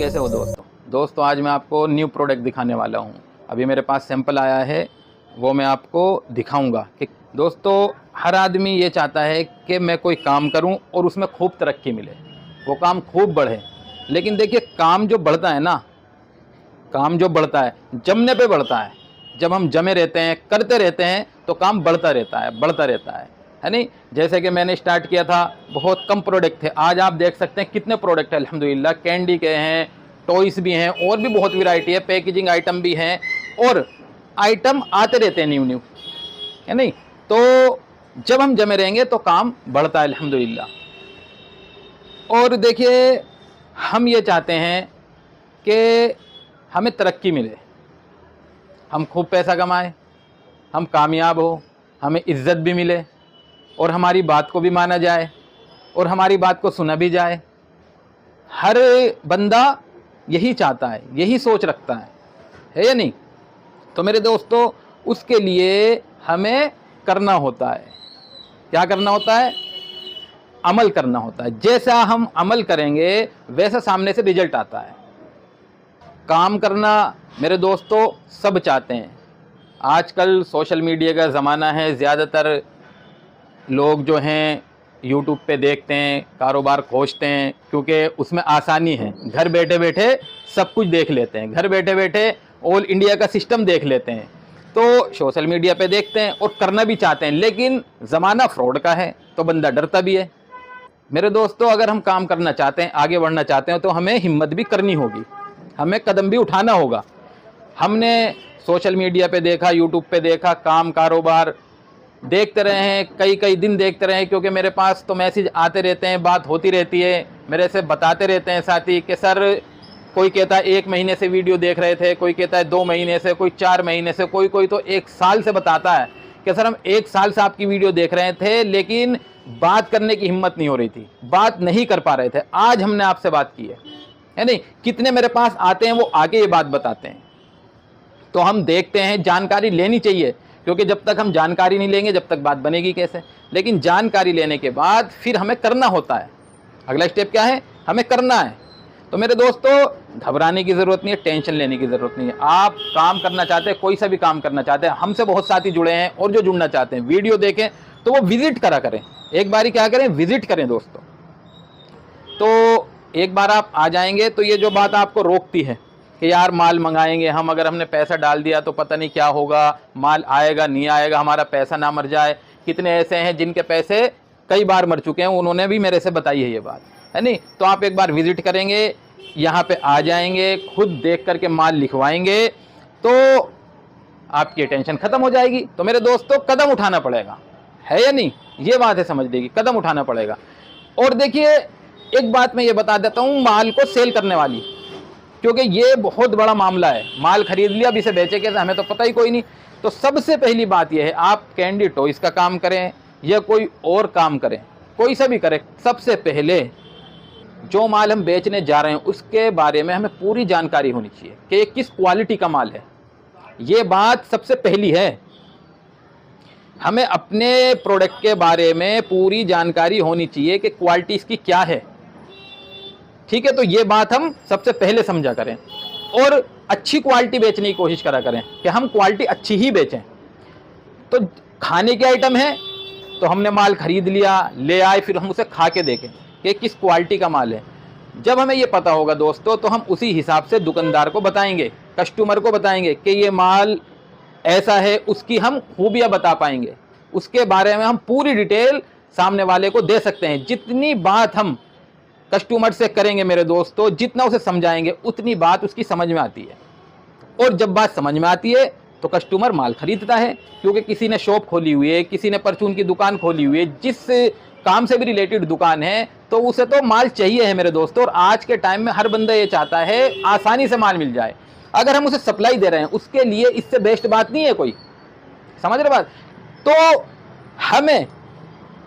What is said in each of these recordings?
कैसे हो दोस्तों आज मैं आपको न्यू प्रोडक्ट दिखाने वाला हूँ। अभी मेरे पास सैंपल आया है, वो मैं आपको दिखाऊंगा कि दोस्तों हर आदमी ये चाहता है कि मैं कोई काम करूं और उसमें खूब तरक्की मिले, वो काम खूब बढ़े। लेकिन देखिए काम जो बढ़ता है ना, काम जो बढ़ता है जमने पे बढ़ता है। जब हम जमे रहते हैं, करते रहते हैं, तो काम बढ़ता रहता है नहीं। जैसे कि मैंने स्टार्ट किया था, बहुत कम प्रोडक्ट थे, आज आप देख सकते हैं कितने प्रोडक्ट है अल्हम्दुलिल्लाह। कैंडी के हैं, टॉयस भी हैं, और भी बहुत वैरायटी है, पैकेजिंग आइटम भी हैं, और आइटम आते रहते हैं न्यू है नहीं। तो जब हम जमे रहेंगे तो काम बढ़ता है अल्हम्दुलिल्लाह। और देखिए हम ये चाहते हैं कि हमें तरक्की मिले, हम खूब पैसा कमाएं, हम कामयाब हो, हमें इज्जत भी मिले, और हमारी बात को भी माना जाए, और हमारी बात को सुना भी जाए। हर बंदा यही चाहता है, यही सोच रखता है या नहीं। तो मेरे दोस्तों उसके लिए हमें करना होता है, क्या करना होता है? अमल करना होता है। जैसा हम अमल करेंगे वैसा सामने से रिजल्ट आता है। काम करना मेरे दोस्तों सब चाहते हैं। आजकल सोशल मीडिया का ज़माना है, ज़्यादातर लोग जो हैं यूट्यूब पे देखते हैं, कारोबार खोजते हैं, क्योंकि उसमें आसानी है। घर बैठे बैठे सब कुछ देख लेते हैं, घर बैठे बैठे ऑल इंडिया का सिस्टम देख लेते हैं। तो सोशल मीडिया पे देखते हैं और करना भी चाहते हैं, लेकिन ज़माना फ्रॉड का है तो बंदा डरता भी है। मेरे दोस्तों अगर हम काम करना चाहते हैं, आगे बढ़ना चाहते हैं, तो हमें हिम्मत भी करनी होगी, हमें कदम भी उठाना होगा। हमने सोशल मीडिया पे देखा, यूट्यूब पे देखा, काम कारोबार देखते रहे हैं, कई दिन देखते रहे हैं, क्योंकि मेरे पास तो मैसेज आते रहते हैं, बात होती रहती है, मेरे से बताते रहते हैं साथी कि सर कोई कहता है 1 महीने से वीडियो देख रहे थे, कोई कहता है 2 महीने से, कोई 4 महीने से, कोई तो 1 साल से बताता है कि सर हम 1 साल से आपकी वीडियो देख रहे थे, लेकिन बात करने की हिम्मत नहीं हो रही थी, बात नहीं कर पा रहे थे। आज हमने आपसे बात की है नहीं। कितने मेरे पास आते हैं, वो आगे ये बात बताते हैं। तो हम देखते हैं, जानकारी लेनी चाहिए, क्योंकि जब तक हम जानकारी नहीं लेंगे जब तक बात बनेगी कैसे। लेकिन जानकारी लेने के बाद फिर हमें करना होता है। अगला स्टेप क्या है? हमें करना है। तो मेरे दोस्तों घबराने की ज़रूरत नहीं है, टेंशन लेने की ज़रूरत नहीं है। आप काम करना चाहते हैं, कोई सा भी काम करना चाहते हैं, हमसे बहुत साथी जुड़े हैं, और जो जुड़ना चाहते हैं वीडियो देखें तो वो विजिट करा करें, एक बारी क्या करें, विजिट करें दोस्तों। तो एक बार आप आ जाएंगे तो ये जो बात आपको रोकती है कि यार माल मंगाएंगे हम, अगर हमने पैसा डाल दिया तो पता नहीं क्या होगा, माल आएगा नहीं आएगा, हमारा पैसा ना मर जाए। कितने ऐसे हैं जिनके पैसे कई बार मर चुके हैं, उन्होंने भी मेरे से बताई है ये बात, है नहीं। तो आप एक बार विजिट करेंगे, यहाँ पे आ जाएंगे, खुद देख करके माल लिखवाएंगे, तो आपकी टेंशन ख़त्म हो जाएगी। तो मेरे दोस्तों कदम उठाना पड़ेगा, है या नहीं, ये बात है समझ लीजिए, कदम उठाना पड़ेगा। और देखिए एक बात मैं ये बता देता हूँ माल को सेल करने वाली, क्योंकि ये बहुत बड़ा मामला है। माल खरीद लिया, अब इसे बेचे कैसे हमें तो पता ही कोई नहीं। तो सबसे पहली बात यह है, आप कैंडी टॉयज का काम करें या कोई और काम करें, कोई सा भी करें, सबसे पहले जो माल हम बेचने जा रहे हैं उसके बारे में हमें पूरी जानकारी होनी चाहिए कि ये किस क्वालिटी का माल है। ये बात सबसे पहली है, हमें अपने प्रोडक्ट के बारे में पूरी जानकारी होनी चाहिए कि क्वालिटी इसकी क्या है, ठीक है। तो ये बात हम सबसे पहले समझा करें, और अच्छी क्वालिटी बेचने की कोशिश करा करें कि हम क्वालिटी अच्छी ही बेचें। तो खाने के आइटम है तो हमने माल खरीद लिया, ले आए, फिर हम उसे खा के देखें कि किस क्वालिटी का माल है। जब हमें ये पता होगा दोस्तों, तो हम उसी हिसाब से दुकानदार को बताएंगे, कस्टमर को बताएंगे कि ये माल ऐसा है, उसकी हम खूबियाँ बता पाएंगे, उसके बारे में हम पूरी डिटेल सामने वाले को दे सकते हैं। जितनी बात हम कस्टमर से करेंगे मेरे दोस्तों, जितना उसे समझाएंगे, उतनी बात उसकी समझ में आती है। और जब बात समझ में आती है तो कस्टमर माल खरीदता है, क्योंकि किसी ने शॉप खोली हुई है, किसी ने परचून की दुकान खोली हुई है, जिस काम से भी रिलेटेड दुकान है, तो उसे तो माल चाहिए है मेरे दोस्तों। और आज के टाइम में हर बंदा ये चाहता है आसानी से माल मिल जाए। अगर हम उसे सप्लाई दे रहे हैं, उसके लिए इससे बेस्ट बात नहीं है कोई, समझ रहे बात। तो हमें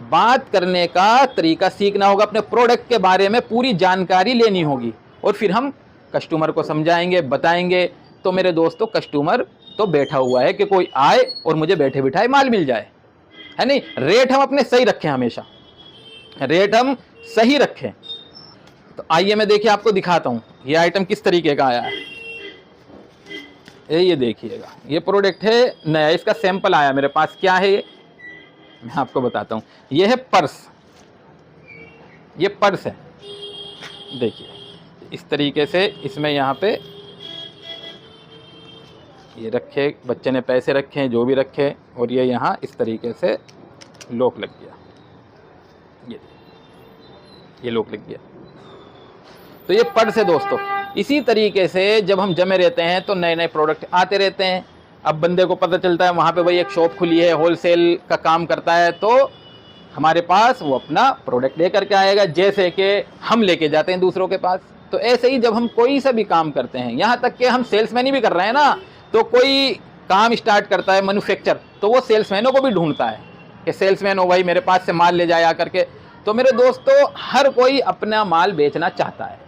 बात करने का तरीका सीखना होगा, अपने प्रोडक्ट के बारे में पूरी जानकारी लेनी होगी, और फिर हम कस्टमर को समझाएंगे, बताएंगे। तो मेरे दोस्तों कस्टमर तो बैठा हुआ है कि कोई आए और मुझे बैठे बिठाए माल मिल जाए, है नहीं। रेट हम अपने सही रखें, हमेशा रेट हम सही रखें। तो आइए मैं देखिए आपको दिखाता हूँ। ये आइटम किस तरीके का आया है, ये देखिएगा, ये प्रोडक्ट है नया, इसका सैंपल आया मेरे पास। क्या है ये, मैं आपको बताता हूँ। ये है पर्स, ये पर्स है, देखिए इस तरीके से। इसमें यहाँ पे ये रखे, बच्चे ने पैसे रखे हैं जो भी रखे, और ये यहाँ इस तरीके से लॉक लग गया, ये लॉक लग गया। तो ये पर्स है दोस्तों। इसी तरीके से जब हम जमे रहते हैं तो नए नए प्रोडक्ट आते रहते हैं। अब बंदे को पता चलता है वहाँ पे भाई एक शॉप खुली है, होलसेल का काम करता है, तो हमारे पास वो अपना प्रोडक्ट लेकर के आएगा, जैसे कि हम लेके जाते हैं दूसरों के पास। तो ऐसे ही जब हम कोई सा भी काम करते हैं, यहाँ तक कि हम सेल्समैन भी कर रहे हैं ना, तो कोई काम स्टार्ट करता है मैन्युफैक्चर, तो वो सेल्समैनों को भी ढूंढता है कि सेल्समैन हो भाई मेरे पास से माल ले जाया करके। तो मेरे दोस्तों हर कोई अपना माल बेचना चाहता है,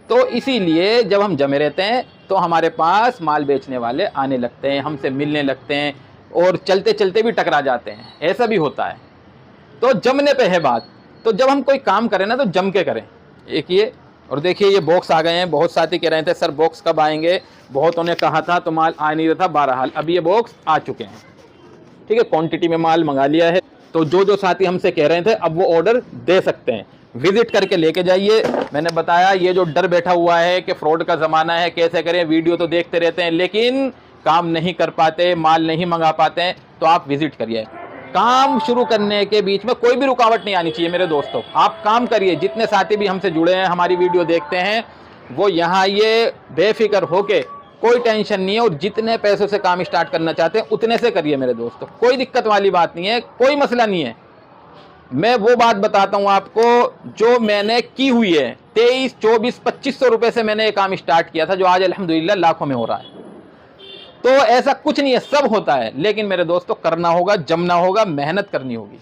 तो इसीलिए जब हम जमे रहते हैं तो हमारे पास माल बेचने वाले आने लगते हैं, हमसे मिलने लगते हैं, और चलते चलते भी टकरा जाते हैं, ऐसा भी होता है। तो जमने पे है बात। तो जब हम कोई काम करें ना तो जम के करें। एक ये, और देखिए ये बॉक्स आ गए हैं। बहुत साथी कह रहे थे सर बॉक्स कब आएंगे, बहुतों ने कहा था तो माल आ नहीं रहा था। बहरहाल अभी ये बॉक्स आ चुके हैं, ठीक है, क्वांटिटी में माल मंगा लिया है। तो जो साथी हमसे कह रहे थे अब वो ऑर्डर दे सकते हैं, विजिट करके लेके जाइए। मैंने बताया ये जो डर बैठा हुआ है कि फ्रॉड का ज़माना है, कैसे करें, वीडियो तो देखते रहते हैं लेकिन काम नहीं कर पाते, माल नहीं मंगा पाते हैं, तो आप विजिट करिए। काम शुरू करने के बीच में कोई भी रुकावट नहीं आनी चाहिए मेरे दोस्तों। आप काम करिए। जितने साथी भी हमसे जुड़े हैं, हमारी वीडियो देखते हैं, वो यहाँ ये बेफिक्र होके, कोई टेंशन नहीं है, और जितने पैसों से काम स्टार्ट करना चाहते हैं उतने से करिए मेरे दोस्तों। कोई दिक्कत वाली बात नहीं है, कोई मसला नहीं है। मैं वो बात बताता हूँ आपको जो मैंने की हुई है। 23, 24, 2500 रुपए से मैंने ये काम स्टार्ट किया था, जो आज अल्हम्दुलिल्लाह लाखों में हो रहा है। तो ऐसा कुछ नहीं है, सब होता है, लेकिन मेरे दोस्तों करना होगा, जमना होगा, मेहनत करनी होगी।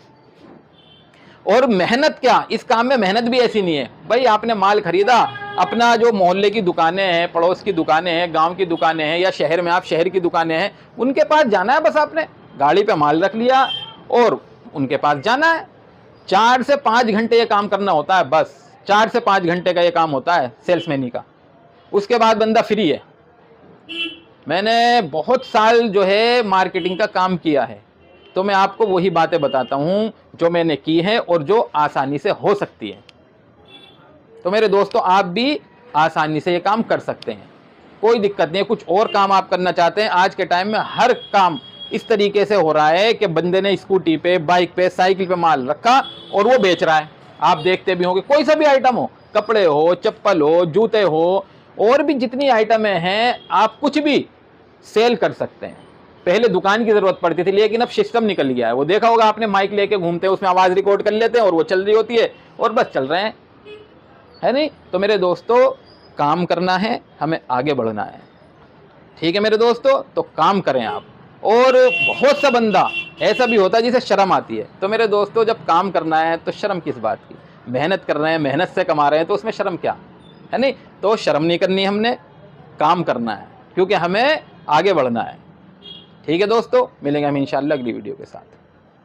और मेहनत क्या, इस काम में मेहनत भी ऐसी नहीं है भाई आपने माल खरीदा, अपना जो मोहल्ले की दुकानें हैं, पड़ोस की दुकानें हैं, गांव की दुकानें हैं, या शहर में आप शहर की दुकानें हैं, उनके पास जाना है। बस आपने गाड़ी पे माल रख लिया और उनके पास जाना है। 4 से 5 घंटे ये काम करना होता है, बस 4 से 5 घंटे का ये काम होता है सेल्समैनी का। उसके बाद बंदा फ्री है। मैंने बहुत साल जो है मार्केटिंग का काम किया है, तो मैं आपको वही बातें बताता हूँ जो मैंने की है और जो आसानी से हो सकती है। तो मेरे दोस्तों आप भी आसानी से ये काम कर सकते हैं, कोई दिक्कत नहीं है। कुछ और काम आप करना चाहते हैं, आज के टाइम में हर काम इस तरीके से हो रहा है कि बंदे ने स्कूटी पे, बाइक पे, साइकिल पे माल रखा और वो बेच रहा है। आप देखते भी होंगे, कोई सा भी आइटम हो, कपड़े हो, चप्पल हो, जूते हो, और भी जितनी आइटमें हैं, आप कुछ भी सेल कर सकते हैं। पहले दुकान की जरूरत पड़ती थी, लेकिन अब सिस्टम निकल गया है। वो देखा होगा आपने, माइक लेके घूमते हैं, उसमें आवाज रिकॉर्ड कर लेते हैं और वो चल रही होती है और बस चल रहे हैं, है नहीं। तो मेरे दोस्तों काम करना है, हमें आगे बढ़ना है, ठीक है मेरे दोस्तों। तो काम करें आप। और बहुत सा बंदा ऐसा भी होता है जिसे शर्म आती है। तो मेरे दोस्तों जब काम करना है तो शर्म किस बात की, मेहनत कर रहे हैं, मेहनत से कमा रहे हैं, तो उसमें शर्म क्या, है नहीं। तो शर्म नहीं करनी, हमने काम करना है, क्योंकि हमें आगे बढ़ना है। ठीक है दोस्तों, मिलेंगे हम इंशाल्लाह अगली वीडियो के साथ।